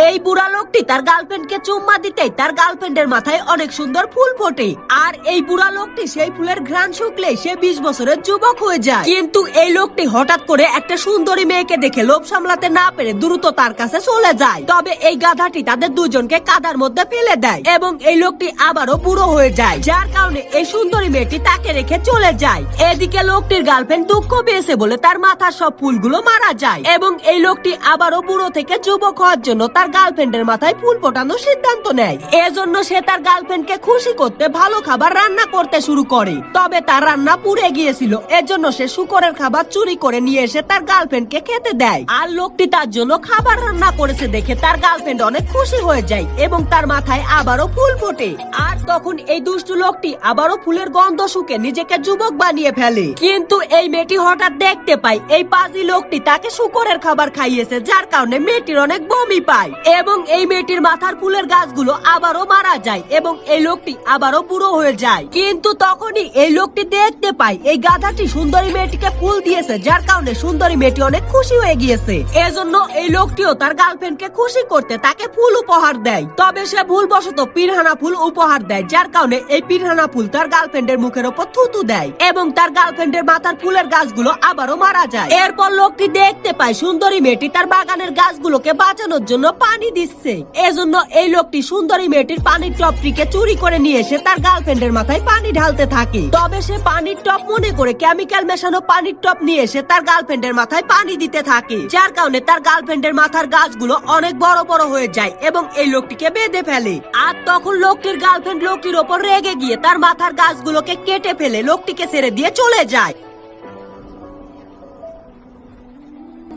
এই বুড়া লোকটি তার গার্লফ্রেন্ডকে চুম্মা দিতেই তার গার্লফ্রেন্ডের মাথায় অনেক সুন্দর ফুল ফোটে। আর এই বুড়া লোকটি সেই ফুলের ঘ্রাণ শুকলে সে 20 বছরের যুবক হয়ে যায়। কিন্তু এই লোকটি হঠাৎ করে একটা সুন্দরী মেয়েকে দেখে লোভ সামলাতে না পেরে দ্রুত তার কাছে চলে যায়। তবে এই গাধাটি তাদের দুজনকে কাদার মধ্যে ফেলে দেয় এবং এই লোকটি আবারও বুড়ো হয়ে যায়, যার কারণে এই সুন্দরী মেয়েটি তাকে রেখে চলে যায়। এদিকে লোকটির গার্লফ্রেন্ড দুঃখ পেয়েছে বলে তার মাথার সব ফুলগুলো মারা যায় এবং এই লোকটি আবারও বুড়ো থেকে যুবক হওয়ার জন্য তার গার্লফ্রেন্ডের মাথায় ফুল ফোটানোর সিদ্ধান্ত নেয়। এজন্য সে তার গার্লফ্রেন্ডকে খুশি করতে ভালো খাবার রান্না করতে শুরু করে। তবে তার রান্না পুড়ে গিয়েছিল, এজন্য সে শুকরের খাবার চুরি করে নিয়ে এসে তার গার্লফ্রেন্ডকে খেতে দেয়। আর লোকটি তার জন্য খাবার রান্না করেছে দেখে তার গার্লফ্রেন্ড অনেক খুশি হয়ে যায় এবং তার মাথায় আবারও ফুল ফোটে। আর তখন এই দুষ্টু লোকটি আবারও ফুলের গন্ধ শুকে নিজেকে যুবক বানিয়ে ফেলে। কিন্তু এই মেয়েটি হঠাৎ দেখতে পায় এই পাজি লোকটি তাকে শুকরের খাবার খাইয়েছে, যার কারণে মেয়েটির অনেক বমি পায় এবং এই মেয়েটির মাথার ফুলের গাছগুলো আবারও মারা যায় এবং এই লোকটি আবারও বুড়ো হয়ে যায়। কিন্তু তখনই এই লোকটি দেখতে পায় এই গাধাটি সুন্দরী মেয়েটিকে ফুল দিয়েছে, যার কারণে সুন্দরী মেয়েটি অনেক খুশি হয়ে গিয়েছে। এজন্য এই লোকটিও তার গার্লফ্রেন্ডকে খুশি করতে তাকে ফুল উপহার দেয়। তবে সে ভুলবশত পিরহানা ফুল উপহার দেয়, যার কারণে এই পিরহানা ফুল তার গার্লফ্রেন্ডের মুখের উপর থুতু দেয় এবং তার গার্লফ্রেন্ডের মাথার ফুলের গাছগুলো আবারও মারা যায়। এরপর লোকটি দেখতে পায় সুন্দরী মেয়েটি তার বাগানের গাছগুলোকে বাঁচানোর জন্য পানি দিচ্ছে। এজন্য এই লোকটি সুন্দরী মেয়েটির পানির টপটিকে চুরি করে নিয়ে এসে তার গার্লফ্রেন্ডের মাথায় পানি ঢালতে থাকে। তবে সে পানির টপ মনে করে কেমিক্যাল মেশানো পানির টপ নিয়ে এসে তার গার্লফ্রেন্ডের মাথায় পানি দিতে থাকে, যার কারণে তার গার্লফ্রেন্ডের মাথার গাছগুলো অনেক বড় বড় হয়ে যায় এবং এই লোকটিকে বেঁধে ফেলে। আর তখন লোকটির গার্লফ্রেন্ড লোকটির ওপর রেগে গিয়ে তার মাথার গাছগুলোকে কেটে ফেলে লোকটিকে ছেড়ে দিয়ে চলে যায়।